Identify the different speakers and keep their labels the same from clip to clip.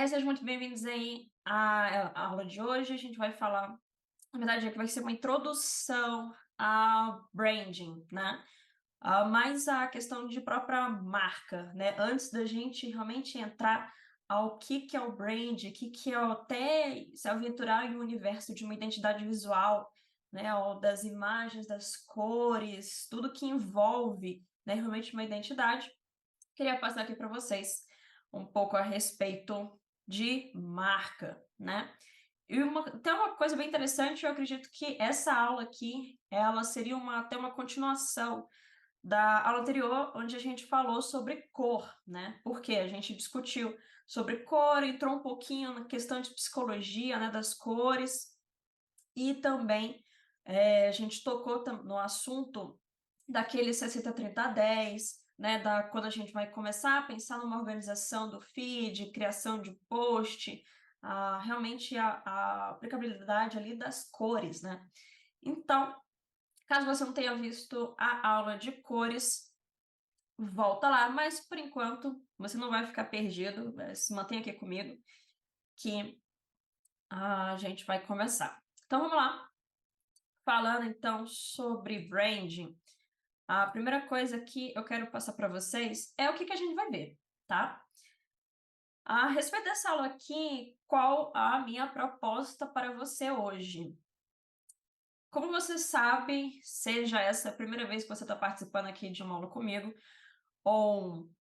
Speaker 1: Sejam muito bem-vindos aí à aula de hoje. A gente vai falar, na verdade, vai ser uma introdução ao branding, né? Mais a questão de própria marca, né? Antes da gente realmente entrar ao que é o brand, que é até se aventurar em um universo de uma identidade visual, né? Ou das imagens, das cores, tudo que envolve, né, realmente uma identidade. Queria passar aqui para vocês um pouco a respeito de marca, né? Tem uma coisa bem interessante, eu acredito que essa aula aqui, ela seria até uma continuação da aula anterior, onde a gente falou sobre cor, né? Porque a gente discutiu sobre cor, entrou um pouquinho na questão de psicologia, né, das cores, e também a gente tocou no assunto daquele 60-30-10, né, quando a gente vai começar a pensar numa organização do feed, criação de post, realmente a aplicabilidade ali das cores, né? Então, caso você não tenha visto a aula de cores, volta lá, mas por enquanto você não vai ficar perdido, se mantenha aqui comigo, que a gente vai começar. Então vamos lá, falando então sobre branding. A primeira coisa que eu quero passar para vocês é o que a gente vai ver, tá? A respeito dessa aula aqui, qual a minha proposta para você hoje? Como você sabe, seja essa a primeira vez que você está participando aqui de uma aula comigo, ou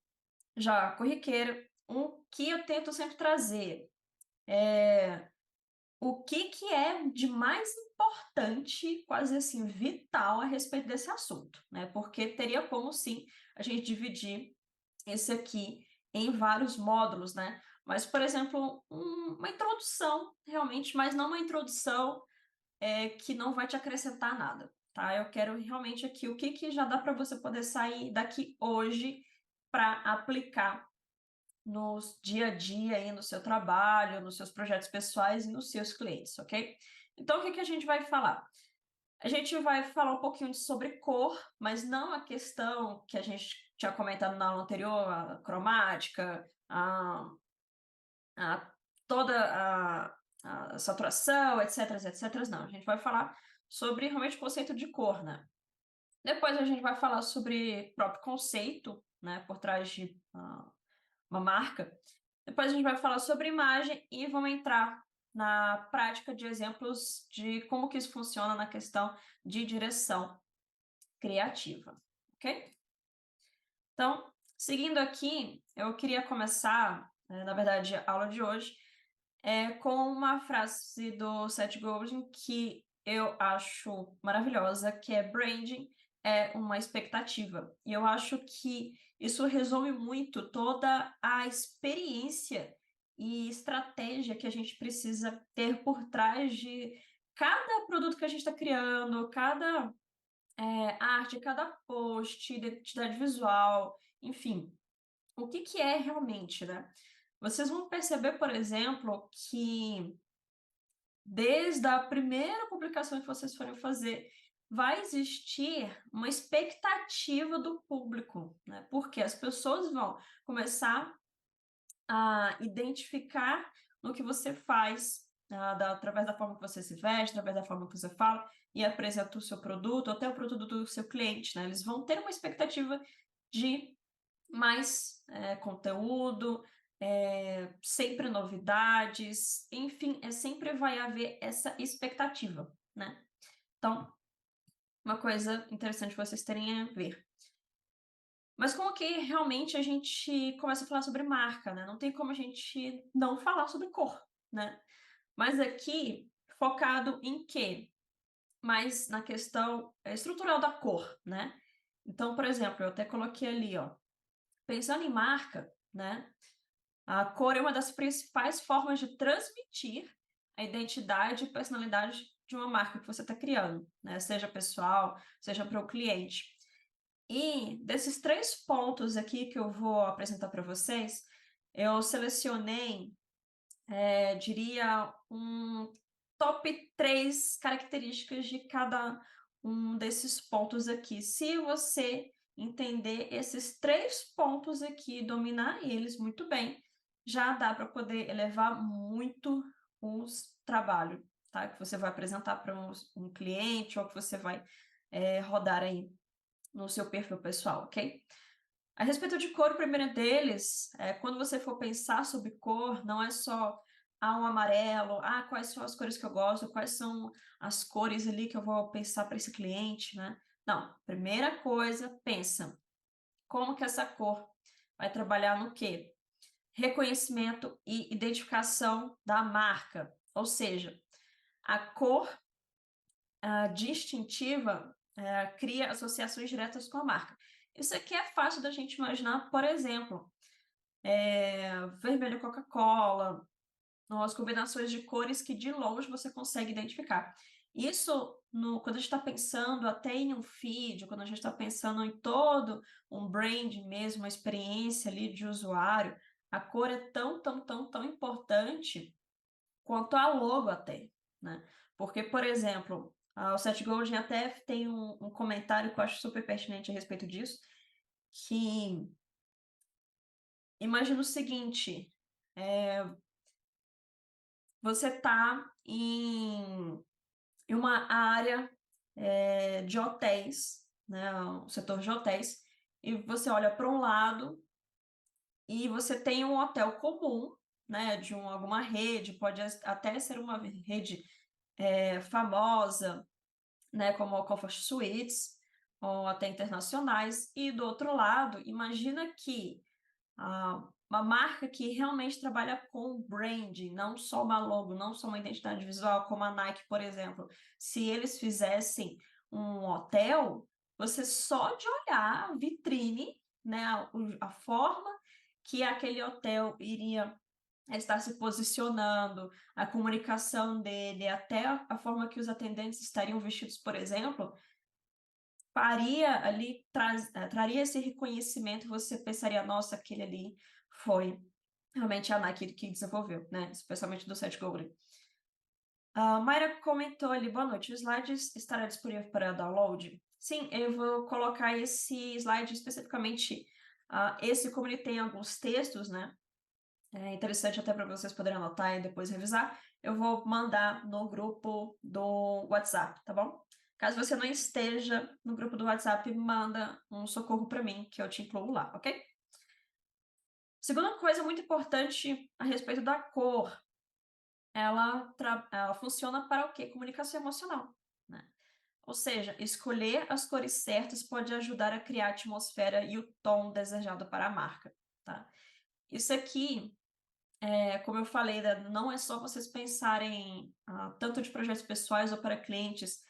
Speaker 1: já corriqueira, o que eu tento sempre trazer é o que é de mais importante, quase assim, vital a respeito desse assunto, né? Porque teria como, sim, a gente dividir esse aqui em vários módulos, né? Mas, por exemplo, uma introdução, realmente, mas não uma introdução que não vai te acrescentar nada, tá? Eu quero realmente aqui o que já dá para você poder sair daqui hoje para aplicar no dia a dia aí no seu trabalho, nos seus projetos pessoais e nos seus clientes, ok? Então, o que a gente vai falar? A gente vai falar um pouquinho sobre cor, mas não a questão que a gente tinha comentado na aula anterior, a cromática, a toda a saturação, etc, etc, não. A gente vai falar sobre realmente o conceito de cor, né? Depois a gente vai falar sobre o próprio conceito, né, por trás de uma marca. Depois a gente vai falar sobre imagem e vamos entrar na prática de exemplos de como que isso funciona na questão de direção criativa, ok? Então, seguindo aqui, eu queria começar, na verdade, a aula de hoje, com uma frase do Seth Godin que eu acho maravilhosa, que é branding é uma expectativa. E eu acho que isso resume muito toda a experiência e estratégia que a gente precisa ter por trás de cada produto que a gente está criando, cada arte, cada post, identidade visual, enfim, o que é realmente, né? Vocês vão perceber, por exemplo, que desde a primeira publicação que vocês forem fazer, vai existir uma expectativa do público, né? Porque as pessoas vão começar a identificar no que você faz, através da forma que você se veste, através da forma que você fala e apresenta o seu produto, até o produto do seu cliente, né? Eles vão ter uma expectativa de mais conteúdo, sempre novidades, enfim, sempre vai haver essa expectativa, né? Então, uma coisa interessante vocês terem a ver. Mas como que realmente a gente começa a falar sobre marca, né? Não tem como a gente não falar sobre cor, né? Mas aqui, focado em quê? Mais na questão estrutural da cor, né? Então, por exemplo, eu até coloquei ali, ó, pensando em marca, né? A cor é uma das principais formas de transmitir a identidade e personalidade de uma marca que você está criando, né? Seja pessoal, seja para o cliente. E desses 3 pontos aqui que eu vou apresentar para vocês, eu selecionei, diria, um top 3 características de cada um desses pontos aqui. Se você entender esses 3 pontos aqui, dominar eles muito bem, já dá para poder elevar muito os trabalho, tá? Que você vai apresentar para um cliente ou que você vai rodar aí no seu perfil pessoal, ok? A respeito de cor, o primeiro deles, quando você for pensar sobre cor, não é só um amarelo, quais são as cores que eu gosto, quais são as cores ali que eu vou pensar para esse cliente, né? Não, primeira coisa, pensa, como que essa cor vai trabalhar no quê? Reconhecimento e identificação da marca, ou seja, a cor distintiva cria associações diretas com a marca. Isso aqui é fácil da gente imaginar, por exemplo, vermelho Coca-Cola, ou as combinações de cores que de longe você consegue identificar. Isso, quando a gente está pensando até em um feed, quando a gente está pensando em todo um brand mesmo, uma experiência ali de usuário, a cor é tão, tão, tão, tão importante quanto a logo até, né? Porque, por exemplo, o Seth Godin até tem um comentário que eu acho super pertinente a respeito disso, que imagina o seguinte, você está em uma área de hotéis, né, o setor de hotéis, e você olha para um lado e você tem um hotel comum, né, de alguma rede, pode até ser uma rede famosa, né, como a Comfort Suites, ou até internacionais, e do outro lado, imagina que uma marca que realmente trabalha com branding, não só uma logo, não só uma identidade visual, como a Nike, por exemplo. Se eles fizessem um hotel, você só de olhar a vitrine, né, a forma que aquele hotel iria estar se posicionando, a comunicação dele, até a forma que os atendentes estariam vestidos, por exemplo, faria ali, traria esse reconhecimento, você pensaria, nossa, aquele ali foi realmente a Nike que desenvolveu, né? Especialmente do Seth Godin. A Mayra comentou ali, boa noite, o slide estará disponível para download? Sim, eu vou colocar esse slide especificamente, esse como ele tem alguns textos, né? É interessante até para vocês poderem anotar e depois revisar. Eu vou mandar no grupo do WhatsApp, tá bom? Caso você não esteja no grupo do WhatsApp, manda um socorro para mim, que eu te incluo lá, ok? Segunda coisa muito importante a respeito da cor, ela funciona para o quê? Comunicação emocional, né? Ou seja, escolher as cores certas pode ajudar a criar a atmosfera e o tom desejado para a marca, tá? Isso aqui como eu falei, né, não é só vocês pensarem tanto de projetos pessoais ou para clientes,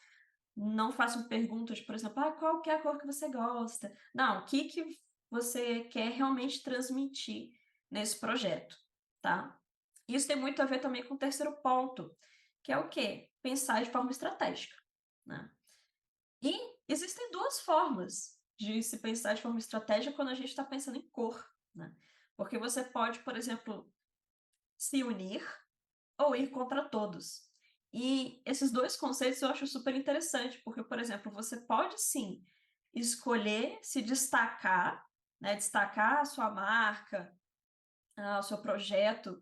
Speaker 1: não façam perguntas, por exemplo, qual que é a cor que você gosta? Não, o que você quer realmente transmitir nesse projeto, tá? Isso tem muito a ver também com o terceiro ponto, que é o quê? Pensar de forma estratégica, né? E existem duas formas de se pensar de forma estratégica quando a gente está pensando em cor, né? Porque você pode, por exemplo, se unir ou ir contra todos. E esses dois conceitos eu acho super interessante, porque, por exemplo, você pode sim escolher se destacar, né, destacar a sua marca, o seu projeto,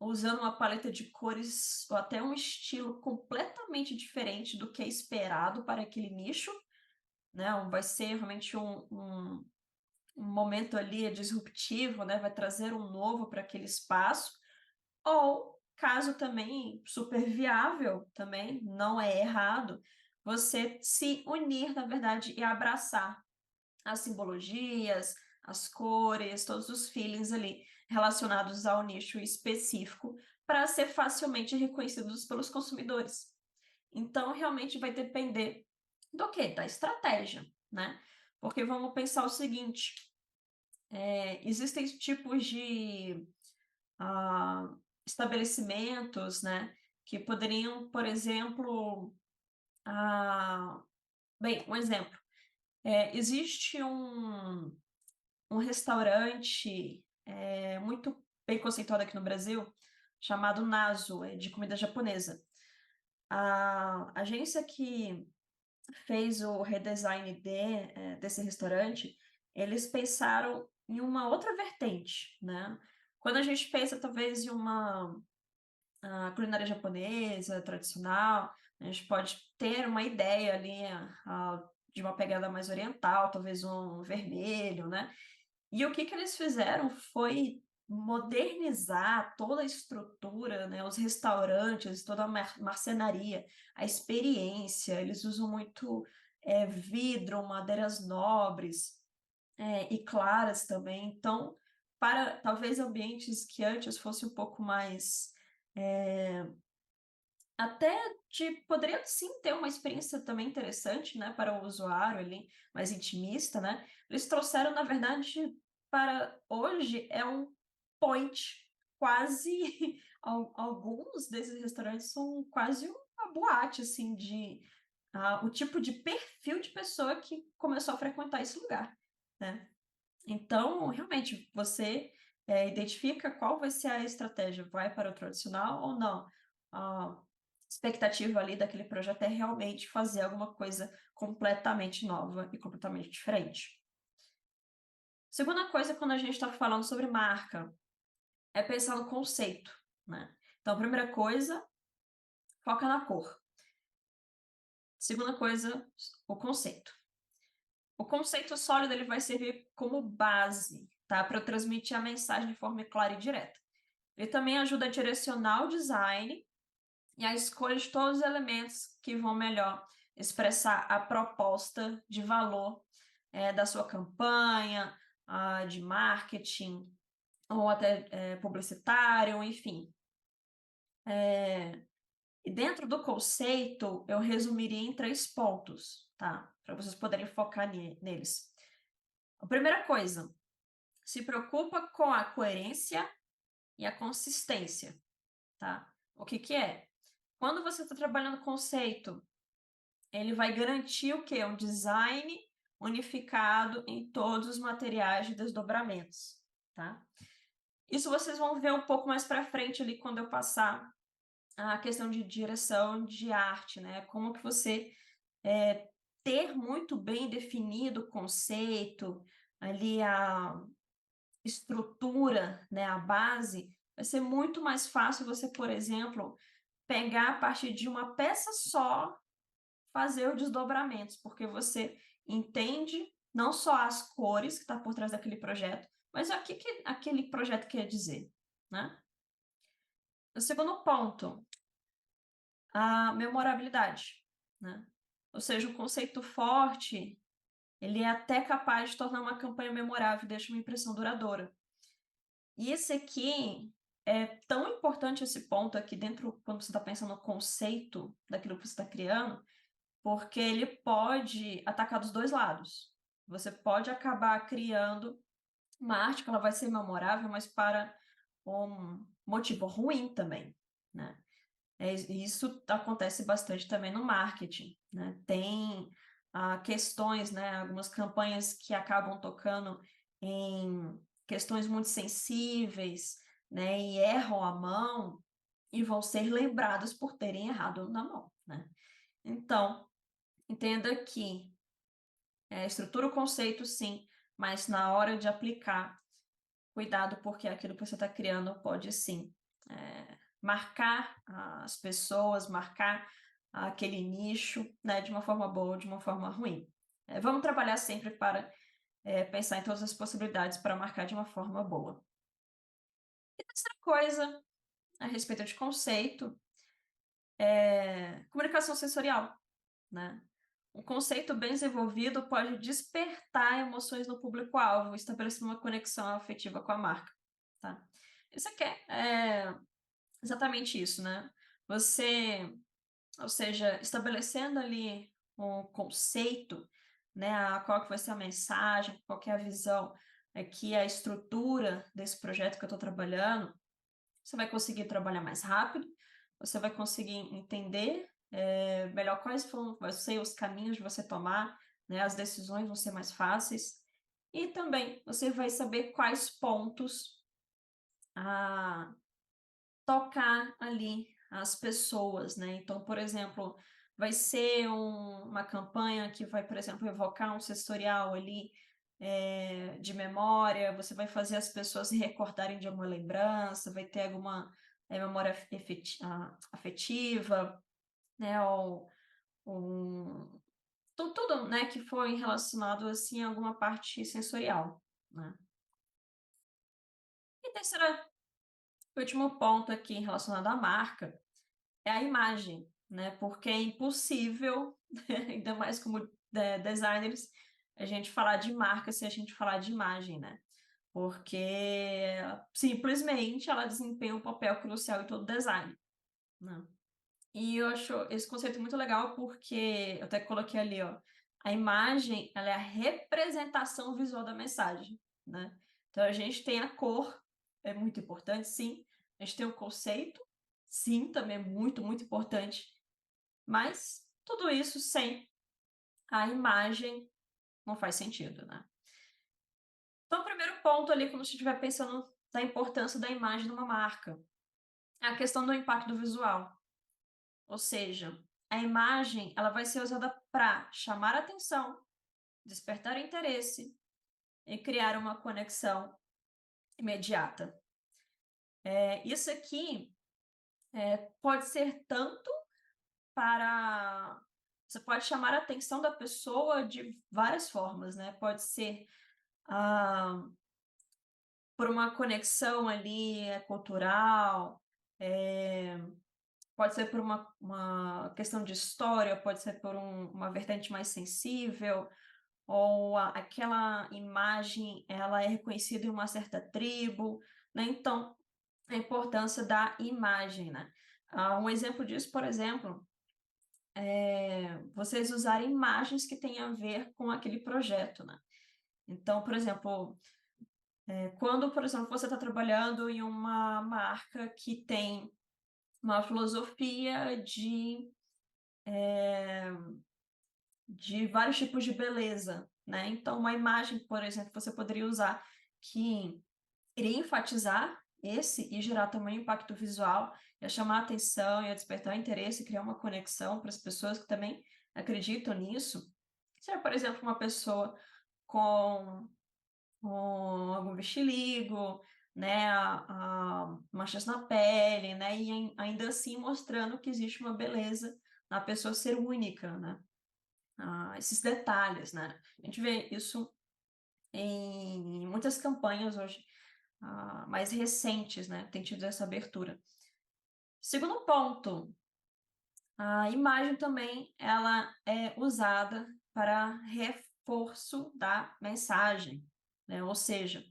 Speaker 1: usando uma paleta de cores ou até um estilo completamente diferente do que é esperado para aquele nicho, né? Vai ser realmente um momento ali disruptivo, né? Vai trazer um novo para aquele espaço. Ou, caso também super viável, também não é errado, você se unir, na verdade, e abraçar as simbologias, as cores, todos os feelings ali relacionados ao nicho específico para ser facilmente reconhecidos pelos consumidores. Então, realmente vai depender do quê? Da estratégia, né? Porque vamos pensar o seguinte, existem tipos de ah, estabelecimentos, né, que poderiam, por exemplo, bem, um exemplo, existe um restaurante muito bem conceituado aqui no Brasil, chamado Naso, de comida japonesa. A agência que fez o redesign desse restaurante, eles pensaram em uma outra vertente, né? Quando a gente pensa, talvez, em uma culinária japonesa tradicional, a gente pode ter uma ideia ali de uma pegada mais oriental, talvez um vermelho, né? E o que que eles fizeram foi modernizar toda a estrutura, né, os restaurantes, toda a marcenaria, a experiência. Eles usam muito vidro, madeiras nobres e claras também. Então, para talvez ambientes que antes fossem um pouco mais até poderia sim ter uma experiência também interessante, né, para o usuário ali, mais intimista, né? Eles trouxeram, na verdade, para hoje é um point quase alguns desses restaurantes são quase uma boate assim de o tipo de perfil de pessoa que começou a frequentar esse lugar, né? Então, realmente, você identifica qual vai ser a estratégia, vai para o tradicional ou não. A expectativa ali daquele projeto é realmente fazer alguma coisa completamente nova e completamente diferente. Segunda coisa, quando a gente está falando sobre marca, é pensar no conceito, né? Então, a primeira coisa, foca na cor. Segunda coisa, o conceito. O conceito sólido ele vai servir como base, tá? Para eu transmitir a mensagem de forma clara e direta. Ele também ajuda a direcionar o design e a escolha de todos os elementos que vão melhor expressar a proposta de valor da sua campanha, de marketing, ou até publicitário, enfim. E dentro do conceito, eu resumiria em 3 pontos, tá? Para vocês poderem focar neles. A primeira coisa, se preocupa com a coerência e a consistência, tá? O que que é? Quando você está trabalhando conceito, ele vai garantir o quê? Um design unificado em todos os materiais de desdobramentos, tá? Isso vocês vão ver um pouco mais para frente ali quando eu passar a questão de direção de arte, né? Como que você ter muito bem definido o conceito, ali a estrutura, né, a base, vai ser muito mais fácil você, por exemplo, pegar a partir de uma peça só, fazer os desdobramentos, porque você entende não só as cores que está por trás daquele projeto, mas o que aquele projeto quer dizer, né? O segundo ponto, a memorabilidade, né? Ou seja, o conceito forte, ele é até capaz de tornar uma campanha memorável e deixa uma impressão duradoura. E esse aqui é tão importante esse ponto aqui dentro, quando você está pensando no conceito daquilo que você está criando, porque ele pode atacar dos dois lados. Você pode acabar criando uma arte que ela vai ser memorável, mas para um motivo ruim também, né? Isso acontece bastante também no marketing, né? Tem questões, né? Algumas campanhas que acabam tocando em questões muito sensíveis, né? E erram a mão e vão ser lembradas por terem errado na mão, né? Então, entenda que estrutura o conceito, sim, mas na hora de aplicar, cuidado, porque aquilo que você está criando pode sim marcar as pessoas, marcar aquele nicho, né, de uma forma boa ou de uma forma ruim. Vamos trabalhar sempre para pensar em todas as possibilidades para marcar de uma forma boa. E terceira coisa, a respeito de conceito, comunicação sensorial, né? Um conceito bem desenvolvido pode despertar emoções no público-alvo, estabelecer uma conexão afetiva com a marca, tá? Isso aqui é exatamente isso, né? Você, ou seja, estabelecendo ali um conceito, né? Qual que vai ser a mensagem, qual que é a visão, aqui a estrutura desse projeto que eu estou trabalhando, você vai conseguir trabalhar mais rápido, você vai conseguir entender melhor quais vão ser os caminhos de você tomar, né? As decisões vão ser mais fáceis. E também você vai saber quais pontos tocar ali as pessoas, né? Então, por exemplo, vai ser uma campanha que vai, por exemplo, evocar um sensorial ali de memória, você vai fazer as pessoas se recordarem de alguma lembrança, vai ter alguma memória afetiva, né? Ou tudo, né, que foi relacionado assim a alguma parte sensorial, né? E terceira, último ponto aqui relacionado à marca é a imagem, né? Porque é impossível, ainda mais como designers, a gente falar de marca se a gente falar de imagem, né? Porque simplesmente ela desempenha um papel crucial em todo design, né? E eu acho esse conceito muito legal porque eu até coloquei ali, ó, a imagem, ela é a representação visual da mensagem, né? Então a gente tem a cor, é muito importante, sim. A gente tem o conceito, sim, também é muito, muito importante. Mas tudo isso sem a imagem não faz sentido, né? Então, o primeiro ponto ali, quando você estiver pensando da importância da imagem numa marca, é a questão do impacto visual. Ou seja, a imagem ela vai ser usada para chamar atenção, despertar interesse e criar uma conexão imediata. Isso aqui pode ser tanto para... Você pode chamar a atenção da pessoa de várias formas, né? Pode ser ah, por uma conexão ali cultural, pode ser por uma questão de história, pode ser por uma vertente mais sensível, ou aquela imagem ela é reconhecida em uma certa tribo, né? Então, a importância da imagem, né? Um exemplo disso, por exemplo, é vocês usarem imagens que têm a ver com aquele projeto, né? Então, por exemplo, quando, por exemplo, você está trabalhando em uma marca que tem uma filosofia de vários tipos de beleza, né? Então, uma imagem, por exemplo, que você poderia usar que iria enfatizar esse e gerar também impacto visual, ia chamar a atenção, ia despertar interesse, criar uma conexão para as pessoas que também acreditam nisso. Se é, por exemplo, uma pessoa com algum vitiligo, né, manchas na pele, né, e ainda assim mostrando que existe uma beleza na pessoa ser única, né, esses detalhes, né. A gente vê isso em muitas campanhas hoje, mais recentes, né, tem tido essa abertura. Segundo ponto, a imagem também ela é usada para reforço da mensagem, né, ou seja,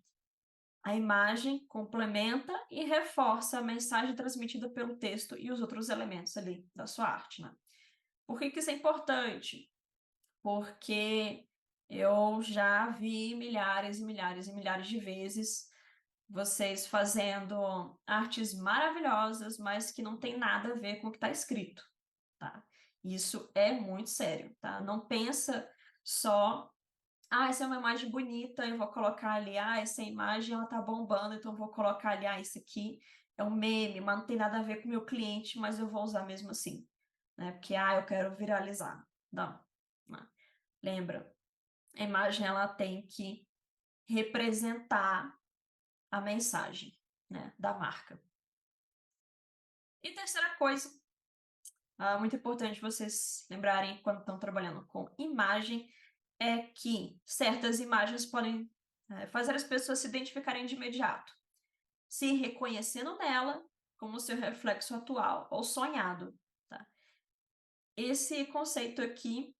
Speaker 1: a imagem complementa e reforça a mensagem transmitida pelo texto e os outros elementos ali da sua arte, né? Por que que isso é importante? Porque eu já vi milhares e milhares e milhares de vezes vocês fazendo artes maravilhosas, mas que não tem nada a ver com o que está escrito, tá? Isso é muito sério, tá? Não pensa só essa é uma imagem bonita, eu vou colocar ali, essa imagem ela tá bombando, então eu vou colocar ali, isso aqui é um meme, mas não tem nada a ver com o meu cliente, mas eu vou usar mesmo assim, né? Porque, eu quero viralizar. Não, não. Lembra, a imagem ela tem que representar a mensagem, né, da marca. E terceira coisa, muito importante vocês lembrarem quando estão trabalhando com imagem, é que certas imagens podem fazer as pessoas se identificarem de imediato, se reconhecendo nela como seu reflexo atual ou sonhado. Tá? Esse conceito aqui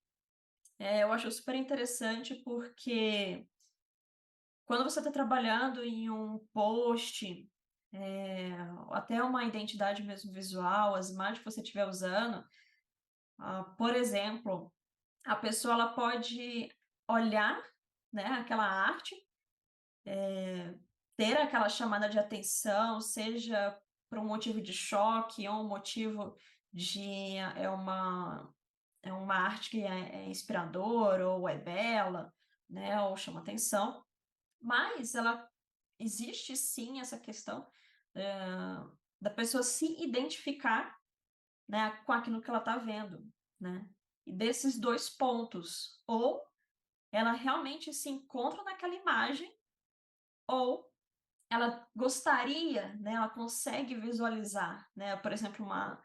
Speaker 1: eu acho super interessante porque quando você está trabalhando em um post, até uma identidade mesmo visual, as imagens que você estiver usando, por exemplo, a pessoa ela pode olhar, né, aquela arte, ter aquela chamada de atenção, seja por um motivo de choque ou um motivo de é uma arte que é inspiradora ou é bela, né, ou chama atenção, mas ela existe sim essa questão da pessoa se identificar, né, com aquilo que ela está vendo, né? E desses dois pontos, ou ela realmente se encontra naquela imagem ou ela gostaria, né, ela consegue visualizar, né, por exemplo, uma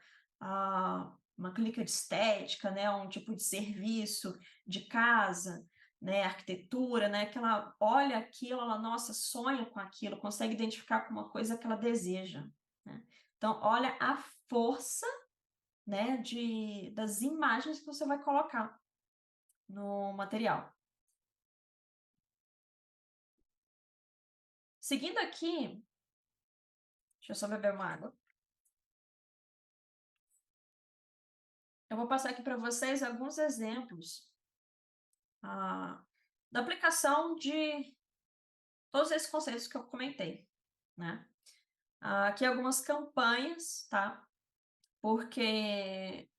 Speaker 1: clínica de estética, né, um tipo de serviço de casa, né, arquitetura, né, que ela olha aquilo, ela, nossa, sonha com aquilo, consegue identificar com uma coisa que ela deseja, né? Então, olha a força, né, das imagens que você vai colocar no material. Seguindo aqui, deixa eu só beber uma água. Eu vou passar aqui para vocês alguns exemplos da aplicação de todos esses conceitos que eu comentei, né? Aqui algumas campanhas, tá? Porque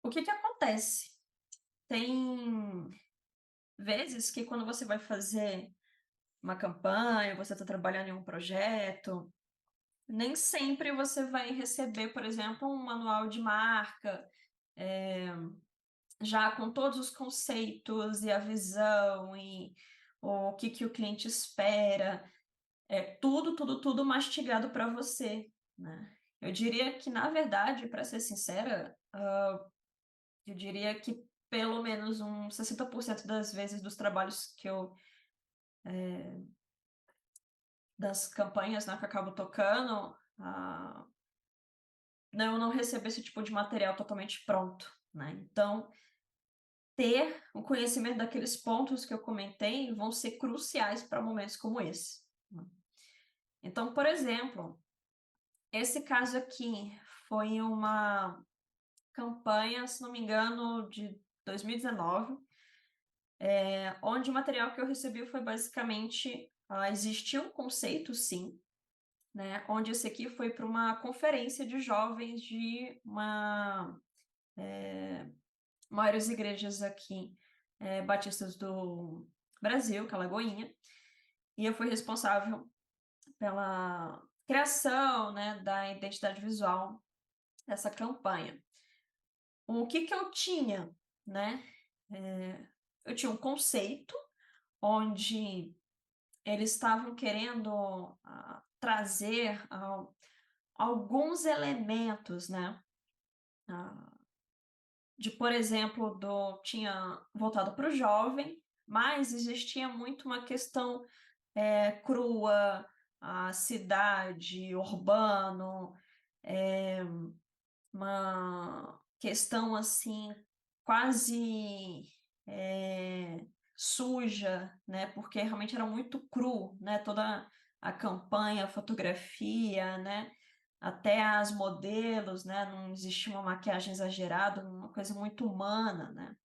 Speaker 1: o que que acontece? Tem vezes que quando você vai fazer uma campanha, você está trabalhando em um projeto, nem sempre você vai receber, por exemplo, um manual de marca, já com todos os conceitos e a visão e o que que o cliente espera, tudo mastigado para você, né? Eu diria que, na verdade, para ser sincera, eu diria que pelo menos uns 60% das vezes dos trabalhos que das campanhas, né, que eu acabo tocando, eu não recebo esse tipo de material totalmente pronto, né? Então, ter o conhecimento daqueles pontos que eu comentei vão ser cruciais para momentos como esse, né? Então, por exemplo, esse caso aqui foi uma campanha, se não me engano, de 2019, onde o material que eu recebi foi basicamente, existia um conceito, sim, né, onde esse aqui foi para uma conferência de jovens de uma maiores igrejas aqui, batistas do Brasil, que é a Lagoinha, e eu fui responsável pela criação, né, da identidade visual dessa campanha. O que que eu tinha, né? Eu tinha um conceito onde eles estavam querendo trazer alguns elementos, né? Por exemplo, tinha voltado para o jovem, mas existia muito uma questão crua, a cidade, urbano, uma questão assim quase suja, né? Porque realmente era muito cru, né? Toda a campanha, a fotografia, né? Até as modelos, né? Não existia uma maquiagem exagerada, uma coisa muito humana, né?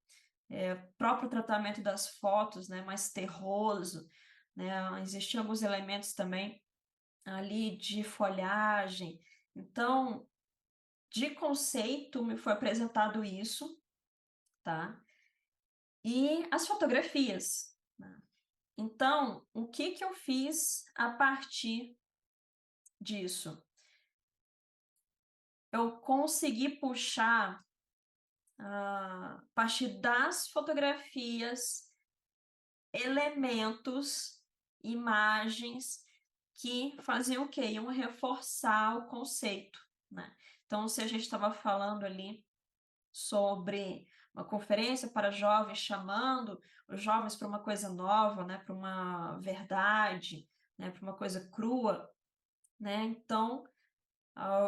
Speaker 1: O próprio tratamento das fotos, né? Mais terroso, né? Existiam alguns elementos também ali de folhagem. Então, de conceito, me foi apresentado isso, tá? E as fotografias, né? Então, o que que eu fiz a partir disso? Eu consegui puxar, a partir das fotografias, elementos, imagens que faziam o quê? Iam reforçar o conceito, né? Então, se a gente estava falando ali sobre uma conferência para jovens, chamando os jovens para uma coisa nova, né, para uma verdade, né, para uma coisa crua, né? Então,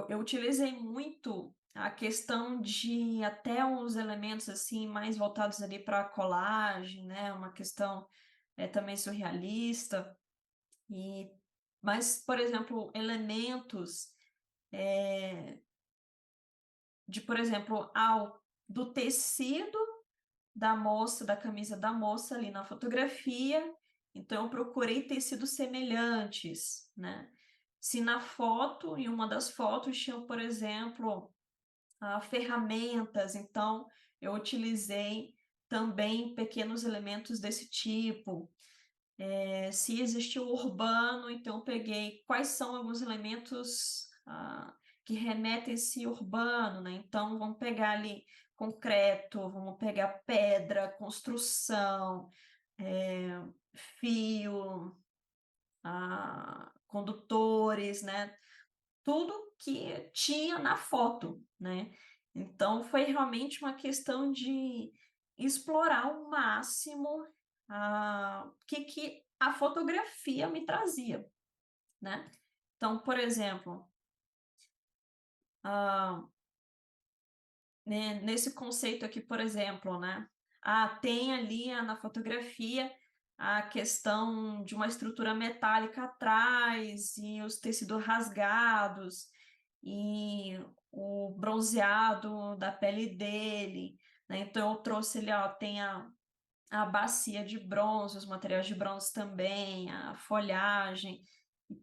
Speaker 1: eu utilizei muito a questão de até uns elementos assim mais voltados ali para a colagem, né? Uma questão também surrealista e mas, por exemplo, elementos por exemplo, do tecido da moça, da camisa da moça ali na fotografia, então eu procurei tecidos semelhantes, né? Se na foto, em uma das fotos, tinham, por exemplo, ferramentas, então eu utilizei também pequenos elementos desse tipo. Se existiu o urbano, então eu peguei quais são alguns elementos que remetem a esse urbano, né? Então vamos pegar ali concreto, vamos pegar pedra, construção, fio, condutores, né? Tudo que tinha na foto, né? Então foi realmente uma questão de explorar ao máximo o que a fotografia me trazia, né? Então, por exemplo, ah, nesse conceito aqui, por exemplo, né? Tem ali na fotografia a questão de uma estrutura metálica atrás e os tecidos rasgados e o bronzeado da pele dele, né? Então eu trouxe ali, ó, tem a bacia de bronze, os materiais de bronze também, a folhagem,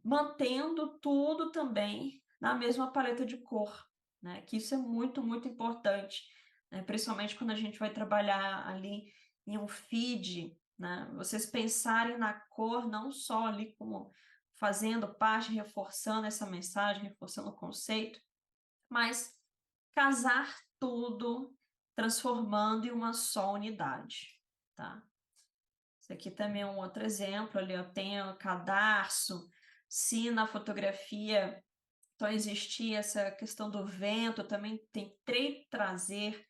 Speaker 1: mantendo tudo também na mesma paleta de cor, né? Que isso é muito, muito importante, né? Principalmente quando a gente vai trabalhar ali em um feed, né? Vocês pensarem na cor não só ali como fazendo parte, reforçando essa mensagem, reforçando o conceito, mas casar tudo, transformando em uma só unidade, tá? Esse aqui também é um outro exemplo, ali eu tenho cadarço, se na fotografia então existia essa questão do vento, eu também tentei trazer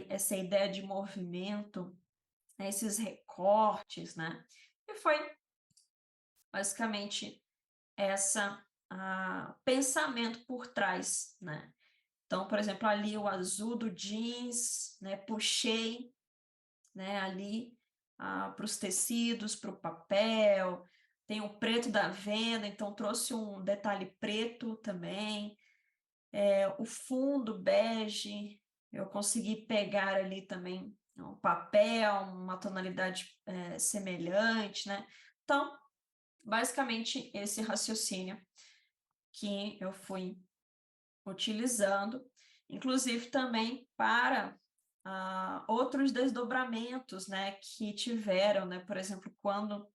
Speaker 1: essa ideia de movimento, né, esses recortes, né? E foi basicamente essa pensamento por trás, né? Então, por exemplo, ali o azul do jeans, né? Puxei, né? Ali para os tecidos, para o papel. Tem o preto da venda, então trouxe um detalhe preto também. O fundo bege, eu consegui pegar ali também um papel, uma tonalidade semelhante, né? Então, basicamente, esse raciocínio que eu fui utilizando, inclusive também para outros desdobramentos, né, que tiveram, né, por exemplo, quando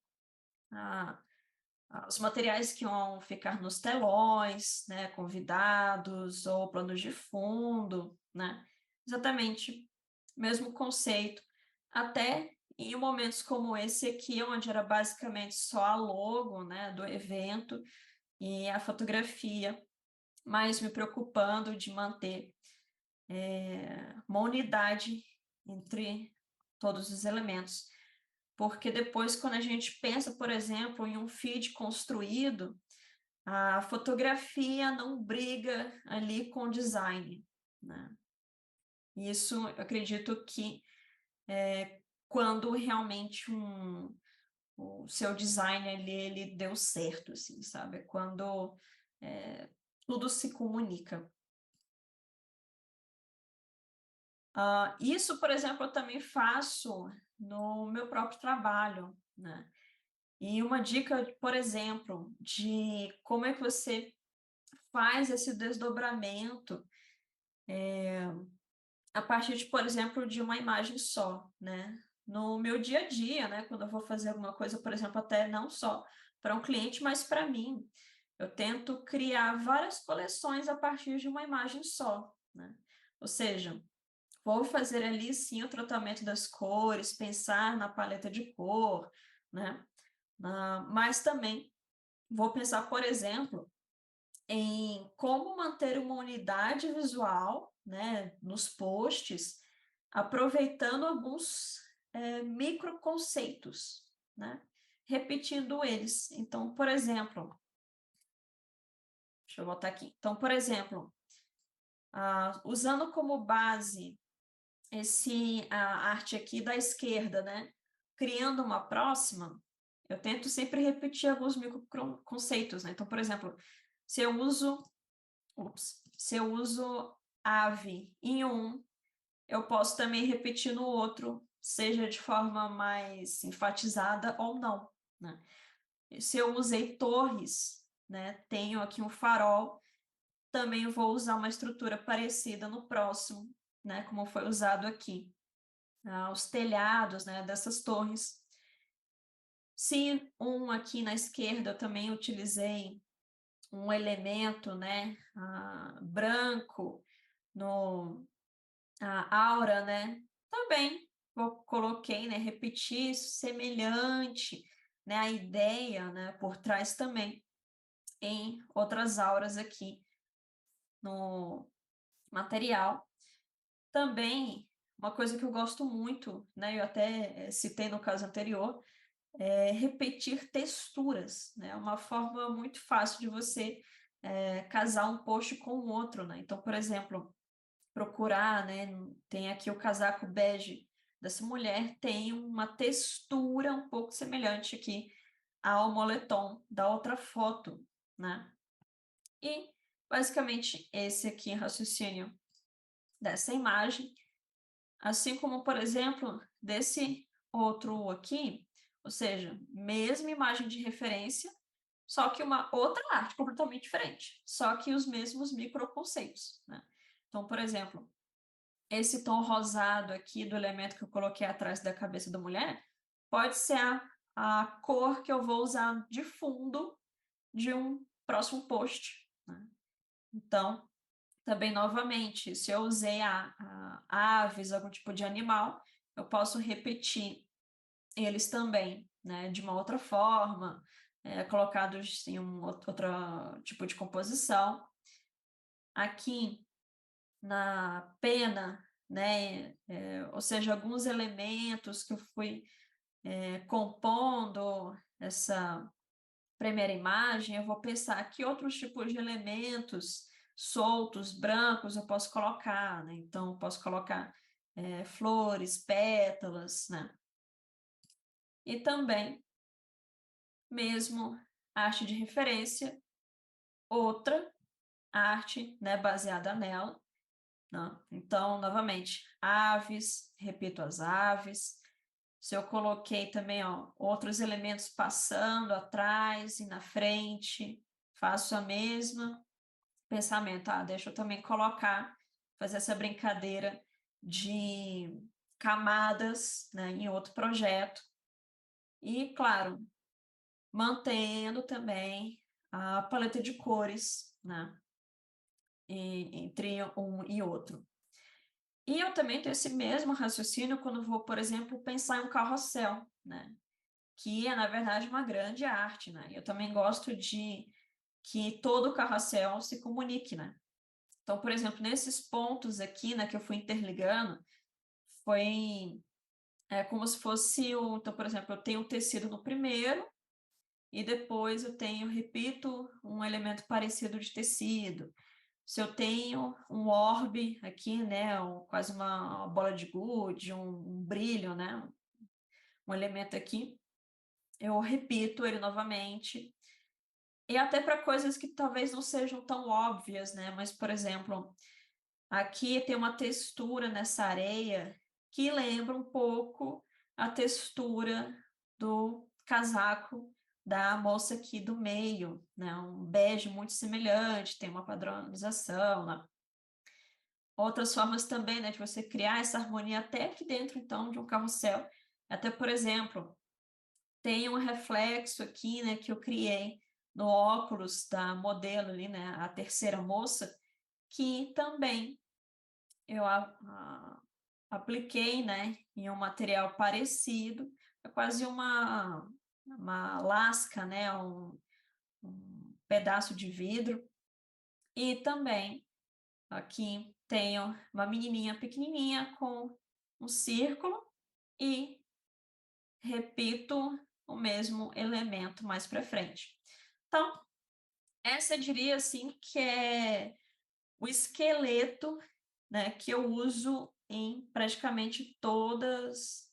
Speaker 1: os materiais que vão ficar nos telões, né, convidados ou planos de fundo, né, exatamente mesmo conceito, até em momentos como esse aqui, onde era basicamente só a logo, né, do evento e a fotografia, mas me preocupando de manter uma unidade entre todos os elementos. Porque depois, quando a gente pensa, por exemplo, em um feed construído, a fotografia não briga ali com o design, né? Isso, eu acredito que quando realmente o seu design ali, ele deu certo, assim, sabe? É quando tudo se comunica. Isso, por exemplo, eu também faço no meu próprio trabalho, né? E uma dica, por exemplo, de como é que você faz esse desdobramento a partir de, por exemplo, de uma imagem só, né? No meu dia a dia, né? Quando eu vou fazer alguma coisa, por exemplo, até não só para um cliente, mas para mim, eu tento criar várias coleções a partir de uma imagem só, né? Ou seja, vou fazer ali sim o tratamento das cores, pensar na paleta de cor, né? Mas também vou pensar, por exemplo, em como manter uma unidade visual, né, nos posts, aproveitando alguns microconceitos, né, repetindo eles. Então, por exemplo, deixa eu botar aqui. Então, por exemplo, usando como base a arte aqui da esquerda, né, criando uma próxima, eu tento sempre repetir alguns microconceitos, né? Então, por exemplo, se eu uso se eu uso ave em um, eu posso também repetir no outro, seja de forma mais enfatizada ou não, né? Se eu usei torres, né, tenho aqui um farol, também vou usar uma estrutura parecida no próximo, né, como foi usado aqui. Os telhados, né, dessas torres. Se um aqui na esquerda eu também utilizei um elemento, né, branco no a aura, né? Também coloquei, né, repetir semelhante, né, a ideia, né, por trás também em outras auras aqui no material. Também, uma coisa que eu gosto muito, né, eu até citei no caso anterior, é repetir texturas, né, é uma forma muito fácil de você casar um post com o outro, né, então, por exemplo, procurar, né, tem aqui o casaco bege dessa mulher, tem uma textura um pouco semelhante aqui ao moletom da outra foto, né, e basicamente esse aqui é o raciocínio dessa imagem, assim como, por exemplo, desse outro aqui, ou seja, mesma imagem de referência, só que uma outra arte completamente diferente, só que os mesmos microconceitos, né? Então, por exemplo, esse tom rosado aqui do elemento que eu coloquei atrás da cabeça da mulher pode ser a cor que eu vou usar de fundo de um próximo post, né? Então, também, novamente, se eu usei a aves, algum tipo de animal, eu posso repetir eles também, né, de uma outra forma, colocados em outro tipo de composição. Aqui na pena, né, ou seja, alguns elementos que eu fui compondo essa primeira imagem, eu vou pensar que outros tipos de elementos soltos, brancos, eu posso colocar, né? Então, eu posso colocar flores, pétalas, né? E também, mesmo arte de referência, outra arte, né, baseada nela, né? Então, novamente, aves, repito as aves. Se eu coloquei também, ó, outros elementos passando atrás e na frente, faço a mesma pensamento. Ah, deixa eu também colocar, fazer essa brincadeira de camadas, né, em outro projeto. E, claro, mantendo também a paleta de cores, né, entre um e outro. E eu também tenho esse mesmo raciocínio quando vou, por exemplo, pensar em um carrossel, né? Que é, na verdade, uma grande arte, né? Eu também gosto de que todo carrossel se comunique, né? Então, por exemplo, nesses pontos aqui, né, que eu fui interligando, foi como se fosse o... Então, por exemplo, eu tenho o tecido no primeiro e depois eu tenho, repito, um elemento parecido de tecido. Se eu tenho um orbe aqui, né, quase uma bola de gude, um brilho, né, um elemento aqui, eu repito ele novamente. E até para coisas que talvez não sejam tão óbvias, né? Mas, por exemplo, aqui tem uma textura nessa areia que lembra um pouco a textura do casaco da moça aqui do meio, né? Um bege muito semelhante, tem uma padronização, né? Outras formas também, né, de você criar essa harmonia até aqui dentro, então, de um carrossel. Até, por exemplo, tem um reflexo aqui, né, que eu criei no óculos da modelo ali, né, a terceira moça, que também eu apliquei, né, em um material parecido, é quase uma lasca, né, um pedaço de vidro, e também aqui tenho uma menininha pequenininha com um círculo e repito o mesmo elemento mais para frente. Então, essa eu diria assim que é o esqueleto, né, que eu uso em praticamente todas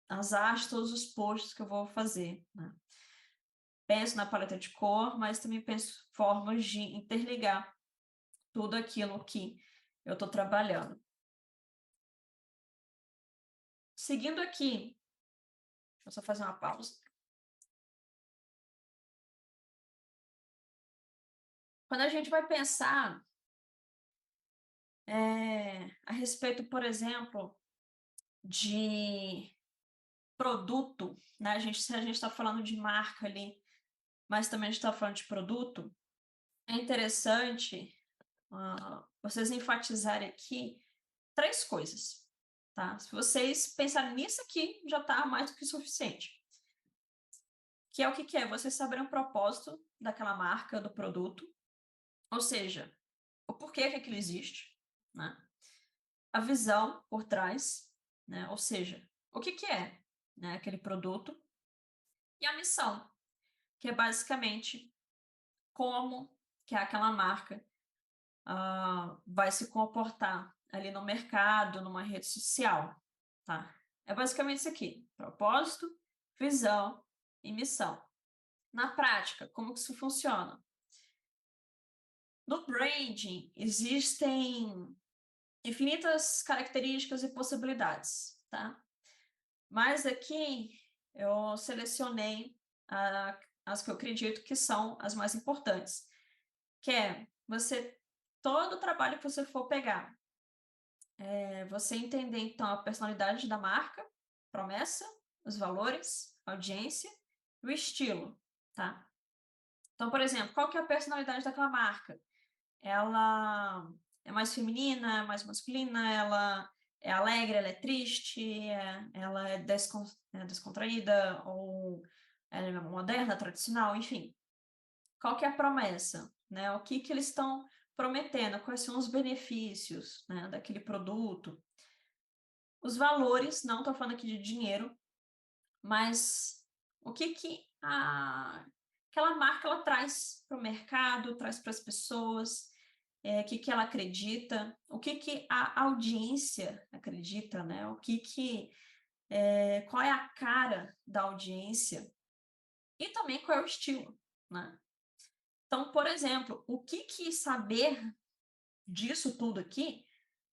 Speaker 1: as artes, todos os posts que eu vou fazer, né? Penso na paleta de cor, mas também penso formas de interligar tudo aquilo que eu estou trabalhando. Seguindo aqui, deixa eu só fazer uma pausa. Quando a gente vai pensar a respeito, por exemplo, de produto, né? Se a gente está falando de marca ali, mas também a gente está falando de produto, é interessante vocês enfatizarem aqui três coisas. tá? Se vocês pensarem nisso aqui, já está mais do que suficiente. Que é o que é? Vocês saberem o propósito daquela marca, do produto, ou seja, o porquê que aquilo existe, né? A visão por trás, né? Ou seja, o que é, né, aquele produto, e a missão, que é basicamente como que aquela marca vai se comportar ali no mercado, numa rede social, tá? É basicamente isso aqui: propósito, visão e missão. Na prática, como que isso funciona? No branding, existem infinitas características e possibilidades, tá? Mas aqui eu selecionei as que eu acredito que são as mais importantes, que é todo o trabalho que você for pegar, você entender, então, a personalidade da marca, promessa, os valores, audiência e o estilo, tá? Então, por exemplo, qual que é a personalidade daquela marca? Ela é mais feminina, mais masculina, ela é alegre, ela é triste, ela é descontraída, ou ela é moderna, tradicional, enfim. Qual que é a promessa, né? O que eles estão prometendo? Quais são os benefícios, né, daquele produto? Os valores, não estou falando aqui de dinheiro, mas o que aquela marca ela traz para o mercado, traz para as pessoas, o que ela acredita, o que a audiência acredita, né? Qual é a cara da audiência e também qual é o estilo, né? Então, por exemplo, o que saber disso tudo aqui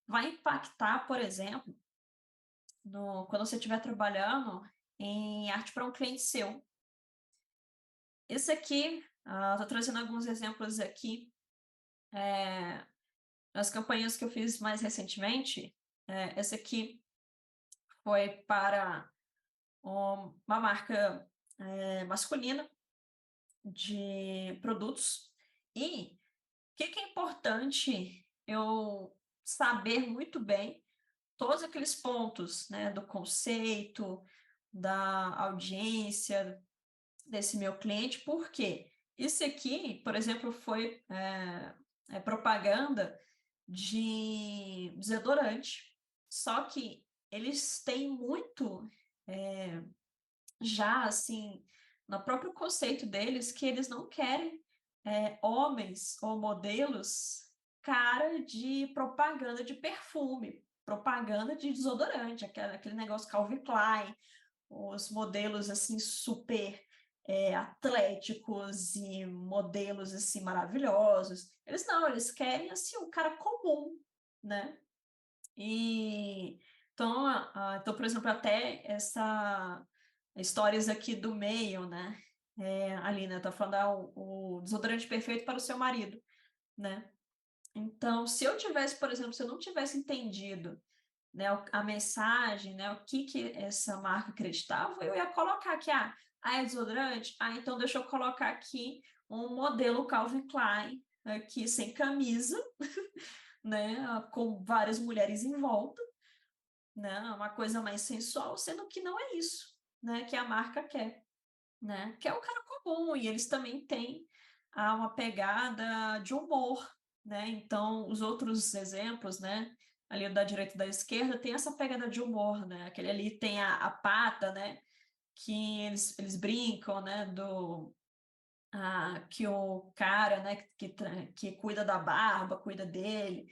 Speaker 1: vai impactar, por exemplo, quando você estiver trabalhando em arte para um cliente seu. Esse aqui, estou trazendo alguns exemplos aqui, das campanhas que eu fiz mais recentemente. Esse aqui foi para uma marca masculina de produtos. E o que é importante eu saber muito bem todos aqueles pontos, né, do conceito, da audiência desse meu cliente, porque isso aqui, por exemplo, foi propaganda de desodorante, só que eles têm muito já, assim, no próprio conceito deles, que eles não querem homens ou modelos cara de propaganda de perfume, propaganda de desodorante, aquele negócio Calvin Klein, os modelos assim super atléticos e modelos assim maravilhosos. Eles querem assim um cara comum, né? E então, por exemplo, até essa histórias aqui do meio, né? Ali, né? Tá falando o desodorante perfeito para o seu marido, né? Então, se eu tivesse, por exemplo, se eu não tivesse entendido, né, a mensagem, né, o que essa marca acreditava, eu ia colocar aqui, é desodorante? Então deixa eu colocar aqui um modelo Calvin Klein, aqui sem camisa, né, com várias mulheres em volta, né, uma coisa mais sensual, sendo que não é isso, né, que a marca quer, né, que é o cara comum, e eles também têm uma pegada de humor, né, então os outros exemplos, né, ali da direita e da esquerda tem essa pegada de humor, né, aquele ali tem a pata, né, que eles brincam, né, que o cara, né, que cuida da barba, cuida dele,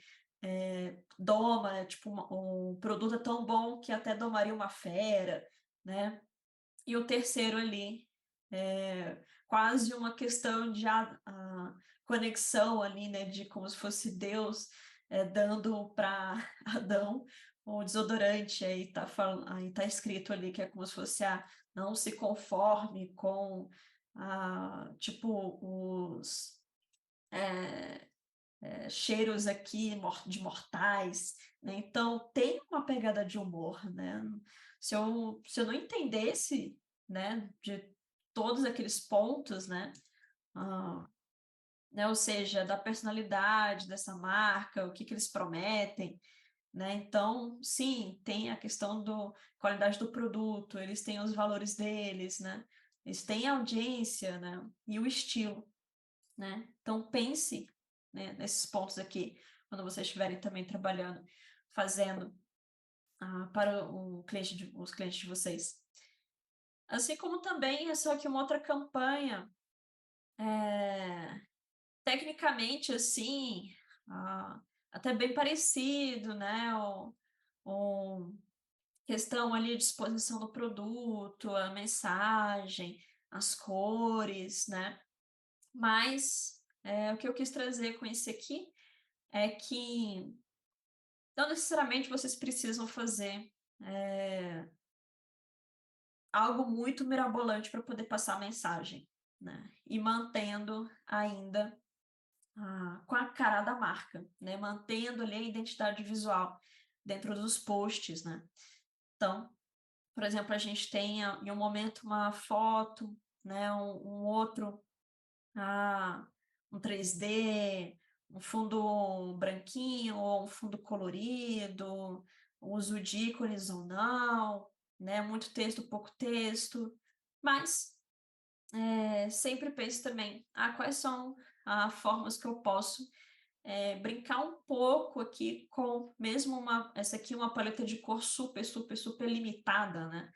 Speaker 1: doma, tipo, um produto é tão bom que até domaria uma fera, né? E o terceiro ali, quase uma questão de conexão ali, né, de como se fosse Deus dando para Adão o desodorante, aí tá escrito ali que é como se fosse não se conforme com tipo os cheiros aqui de mortais, né? Então tem uma pegada de humor, né? Se eu não entendesse, né, de todos aqueles pontos, ah, né, ou seja, da personalidade dessa marca, o que eles prometem, né? Então, sim, tem a questão da qualidade do produto, eles têm os valores deles, né? Eles têm a audiência, né? E o estilo, né? Então, pense, né, nesses pontos aqui, quando vocês estiverem também trabalhando, fazendo para os clientes de vocês. Assim como também é só que uma outra campanha, tecnicamente, assim, ah, até bem parecido, né? O questão ali de exposição do produto, a mensagem, as cores, né? Mas o que eu quis trazer com esse aqui é que não necessariamente vocês precisam fazer algo muito mirabolante para poder passar a mensagem, né? E mantendo ainda com a cara da marca, né? Mantendo ali a identidade visual dentro dos posts, né? Então, por exemplo, a gente tem em um momento uma foto, né? Um outro, ah, um 3D, um fundo branquinho ou um fundo colorido, uso de ícones ou não, né? Muito texto, pouco texto, mas sempre penso também, quais são as formas que eu posso brincar um pouco aqui com mesmo essa aqui é uma paleta de cor super, super, super limitada, né?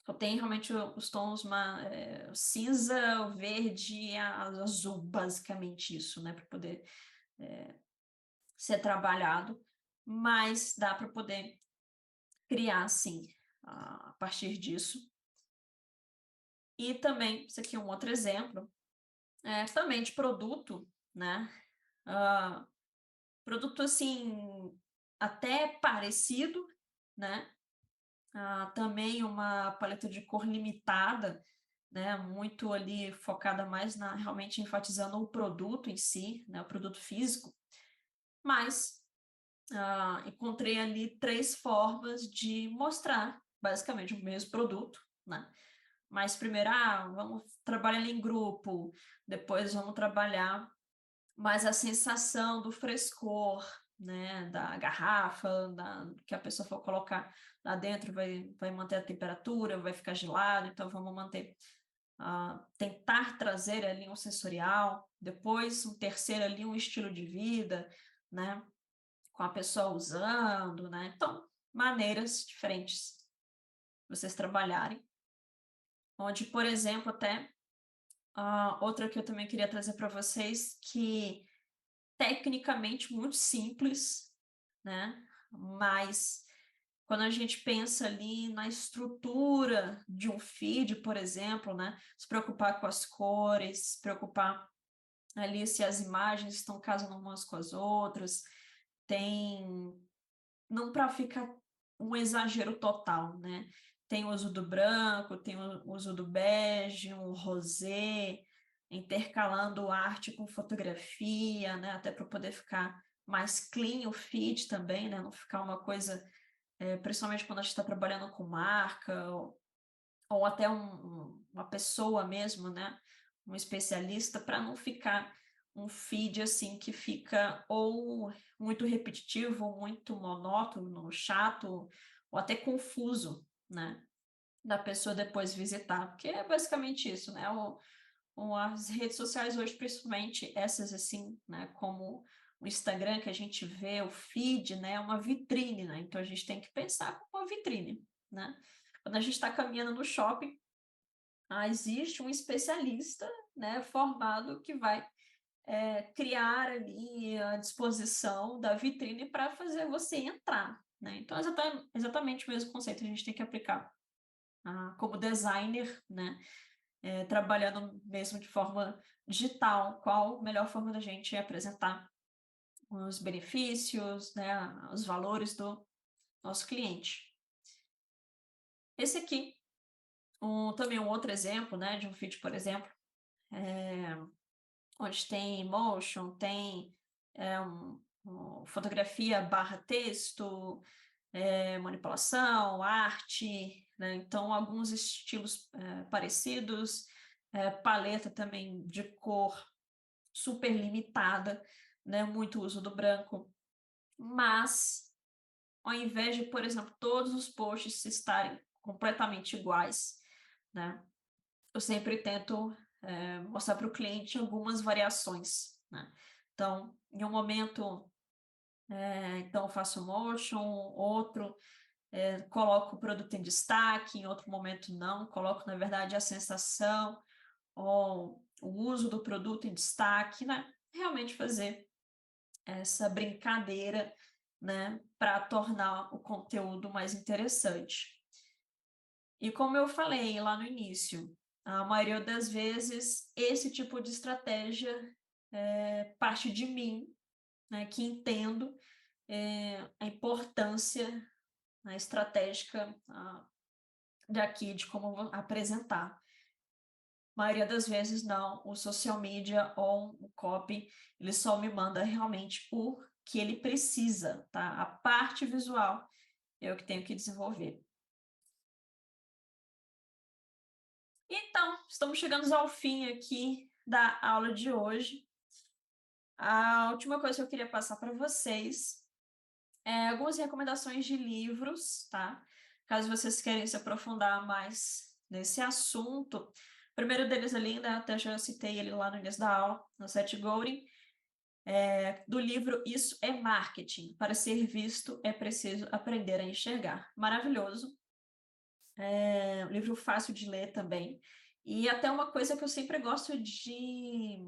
Speaker 1: Eu tenho realmente os tons cinza, o verde e azul, basicamente isso, né? Para poder ser trabalhado, mas dá para poder criar, sim, a partir disso. E também, isso aqui é um outro exemplo, também de produto, né? Ah, produto assim, até parecido, né? Também uma paleta de cor limitada, né? Muito ali focada mais realmente enfatizando o produto em si, né? O produto físico, mas encontrei ali 3 formas de mostrar basicamente o mesmo produto, né? Mas primeiro, vamos trabalhar em grupo, depois vamos trabalhar mais a sensação do frescor, né, da garrafa, que a pessoa for colocar lá dentro vai manter a temperatura, vai ficar gelado, então vamos manter, tentar trazer ali um sensorial, depois um terceiro ali um estilo de vida, né, com a pessoa usando, né, então maneiras diferentes de vocês trabalharem, onde, por exemplo, até outra que eu também queria trazer para vocês, que tecnicamente muito simples, né? Mas quando a gente pensa ali na estrutura de um feed, por exemplo, né? Se preocupar com as cores, se preocupar ali se as imagens estão casando umas com as outras, tem não para ficar um exagero total, né? Tem o uso do branco, tem o uso do bege, um rosé, intercalando arte com fotografia, né? Até para poder ficar mais clean o feed também, né? Não ficar uma coisa, principalmente quando a gente está trabalhando com marca, ou até uma pessoa mesmo, né? Um especialista, para não ficar um feed assim que fica ou muito repetitivo, ou muito monótono, chato, ou até confuso, né? Da pessoa depois visitar, porque é basicamente isso, né? As redes sociais hoje, principalmente essas assim, né? Como o Instagram, que a gente vê, o feed, né? É uma vitrine, né? Então a gente tem que pensar como uma vitrine, né? Quando a gente está caminhando no shopping, existe um especialista, né, formado que vai criar ali a disposição da vitrine para fazer você entrar, né? Então, exatamente o mesmo conceito a gente tem que aplicar como designer, né? Trabalhando mesmo de forma digital, qual a melhor forma da gente apresentar os benefícios, né, os valores do nosso cliente. Esse aqui, também um outro exemplo, né, de um feed, por exemplo, onde tem motion, tem fotografia barra texto, manipulação, arte, né? Então alguns estilos parecidos, paleta também de cor super limitada, né? Muito uso do branco, mas ao invés de, por exemplo, todos os posts estarem completamente iguais, né? Eu sempre tento mostrar para o cliente algumas variações, né? Então, em um momento, então eu faço motion, outro coloco o produto em destaque, em outro momento não, coloco, na verdade, a sensação ou o uso do produto em destaque, né? Realmente fazer essa brincadeira, né, para tornar o conteúdo mais interessante. E como eu falei lá no início, a maioria das vezes esse tipo de estratégia parte de mim, né, que entendo a importância, né, estratégica daqui de como apresentar. A maioria das vezes não, o social media ou o copy, ele só me manda realmente o que ele precisa, tá? A parte visual eu que tenho que desenvolver. Então, estamos chegando ao fim aqui da aula de hoje. A última coisa que eu queria passar para vocês é algumas recomendações de livros, tá? Caso vocês querem se aprofundar mais nesse assunto. O primeiro deles ali, né, até já citei ele lá no início da aula, no Seth Godin, do livro Isso é Marketing. Para ser visto, é preciso aprender a enxergar. Maravilhoso. Um livro fácil de ler também. E até uma coisa que eu sempre gosto de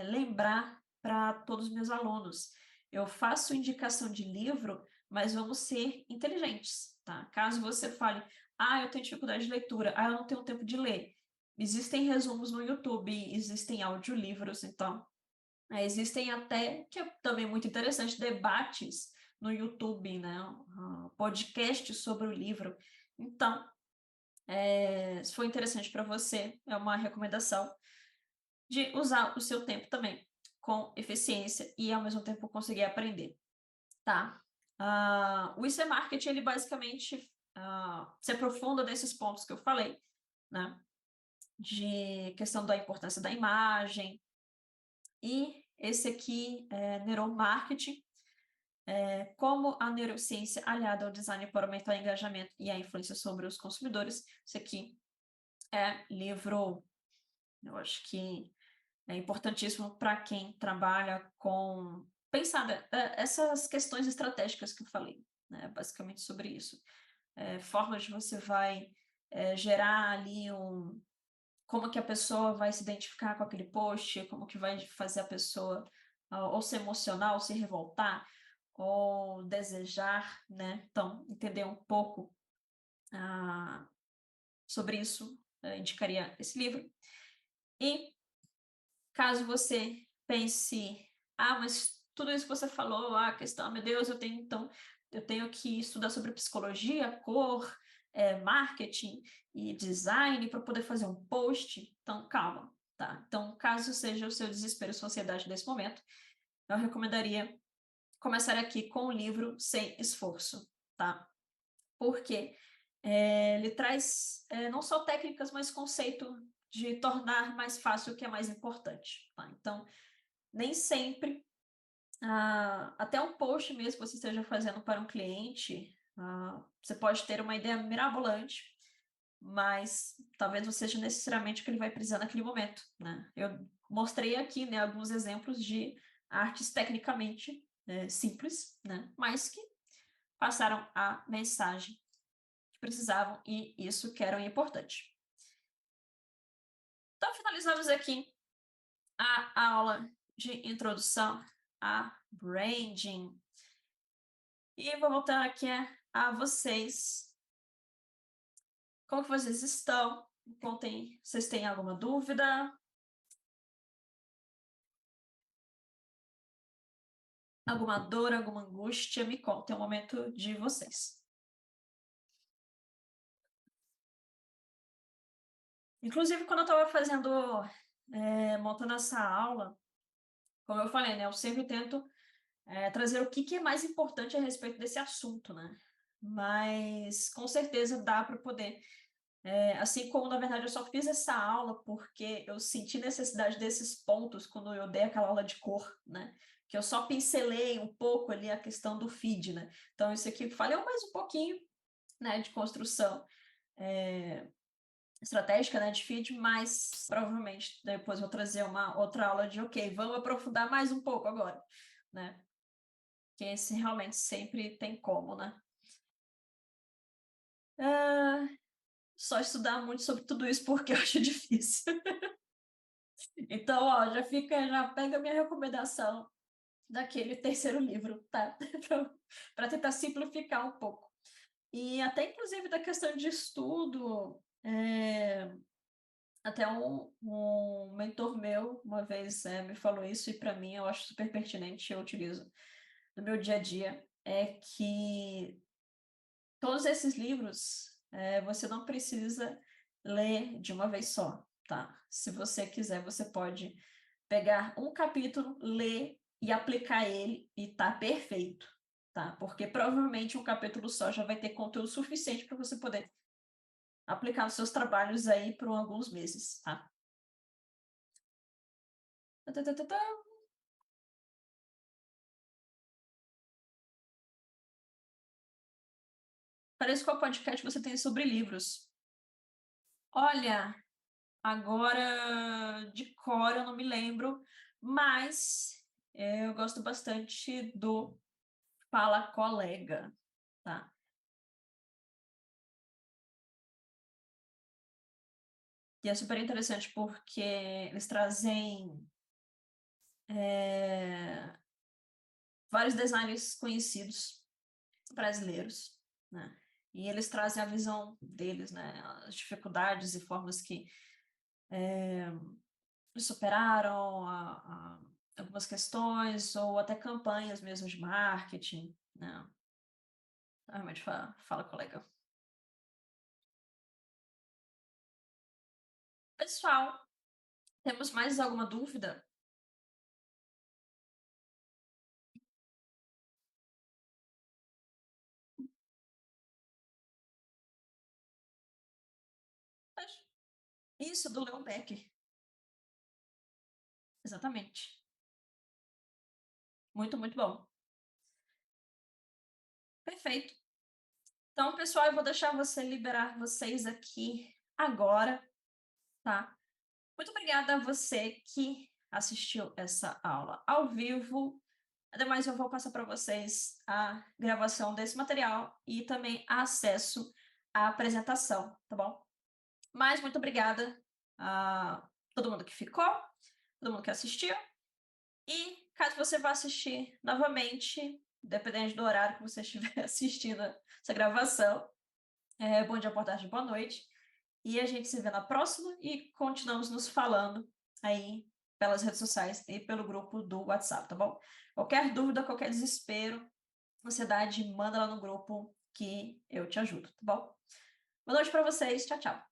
Speaker 1: lembrar para todos os meus alunos. Eu faço indicação de livro, mas vamos ser inteligentes, tá? Caso você fale, eu tenho dificuldade de leitura, eu não tenho tempo de ler. Existem resumos no YouTube, existem audiolivros, então existem até, que é também muito interessante, debates no YouTube, né? Podcasts sobre o livro. Então, se for interessante para você, é uma recomendação de usar o seu tempo também com eficiência e ao mesmo tempo conseguir aprender, tá? O IC Marketing, ele basicamente se aprofunda nesses pontos que eu falei, né? De questão da importância da imagem, e esse aqui é Neuromarketing, como a neurociência aliada ao design para aumentar o engajamento e a influência sobre os consumidores. Esse aqui é livro, eu acho que é importantíssimo para quem trabalha com pensar essas questões estratégicas que eu falei, né? Basicamente sobre isso. Formas de você vai gerar ali como que a pessoa vai se identificar com aquele post, como que vai fazer a pessoa ou se emocionar, ou se revoltar, ou desejar, né? Então, entender um pouco sobre isso, indicaria esse livro. E caso você pense, mas tudo isso que você falou, a questão, meu Deus, eu tenho que estudar sobre psicologia, cor, marketing e design para poder fazer um post. Então, calma, tá? Então, caso seja o seu desespero e sua ansiedade nesse momento, eu recomendaria começar aqui com o livro Sem Esforço, tá? Porque ele traz não só técnicas, mas conceito de tornar mais fácil o que é mais importante, tá? Então, nem sempre, até um post mesmo que você esteja fazendo para um cliente, você pode ter uma ideia mirabolante, mas talvez não seja necessariamente o que ele vai precisar naquele momento, né? Eu mostrei aqui, né, alguns exemplos de artes tecnicamente simples, né, mas que passaram a mensagem que precisavam e isso que era importante. Então, finalizamos aqui a aula de introdução a branding. E vou voltar aqui a vocês. Como que vocês estão? Contem, vocês têm alguma dúvida? Alguma dor, alguma angústia? Me contem, é o momento de vocês. Inclusive, quando eu estava fazendo, montando essa aula, como eu falei, né, eu sempre tento trazer o que é mais importante a respeito desse assunto, né? Mas com certeza dá para poder. Assim como, na verdade, eu só fiz essa aula porque eu senti necessidade desses pontos quando eu dei aquela aula de cor, né? que eu só pincelei um pouco ali a questão do feed, né? Então, isso aqui falhou mais um pouquinho, né, de construção estratégica, né, de feed, mas provavelmente depois vou trazer uma outra aula de, ok, vamos aprofundar mais um pouco agora, né? Que esse realmente sempre tem como, né? Só estudar muito sobre tudo isso porque eu acho difícil. Então, ó, já pega a minha recomendação daquele terceiro livro, tá? Para tentar simplificar um pouco. E até, inclusive, da questão de estudo, até um mentor meu, uma vez, me falou isso, e para mim eu acho super pertinente, eu utilizo no meu dia a dia, é que todos esses livros, você não precisa ler de uma vez só, tá? Se você quiser, você pode pegar um capítulo, ler e aplicar ele e tá perfeito, tá? Porque provavelmente um capítulo só já vai ter conteúdo suficiente para você poder aplicar nos seus trabalhos aí por alguns meses, tá? Tá, tá, tá, tá, tá. Parece qual podcast você tem sobre livros. Olha, agora de cor eu não me lembro, mas eu gosto bastante do Fala Colega, tá? E é super interessante porque eles trazem vários designers conhecidos brasileiros, né? E eles trazem a visão deles, né? As dificuldades e formas que superaram algumas questões ou até campanhas mesmo de marketing, né? Realmente fala colega. Pessoal, temos mais alguma dúvida? Isso, do Leon Becker. Exatamente. Muito, muito bom. Perfeito. Então, pessoal, eu vou deixar liberar vocês aqui agora, tá? Muito obrigada a você que assistiu essa aula ao vivo. Ademais, eu vou passar para vocês a gravação desse material e também acesso à apresentação, tá bom? Mas muito obrigada a todo mundo que ficou, todo mundo que assistiu. E caso você vá assistir novamente, dependendo do horário que você estiver assistindo essa gravação, bom dia, boa tarde, boa noite. E a gente se vê na próxima e continuamos nos falando aí pelas redes sociais e pelo grupo do WhatsApp, tá bom? Qualquer dúvida, qualquer desespero, ansiedade, manda lá no grupo que eu te ajudo, tá bom? Boa noite para vocês, tchau, tchau.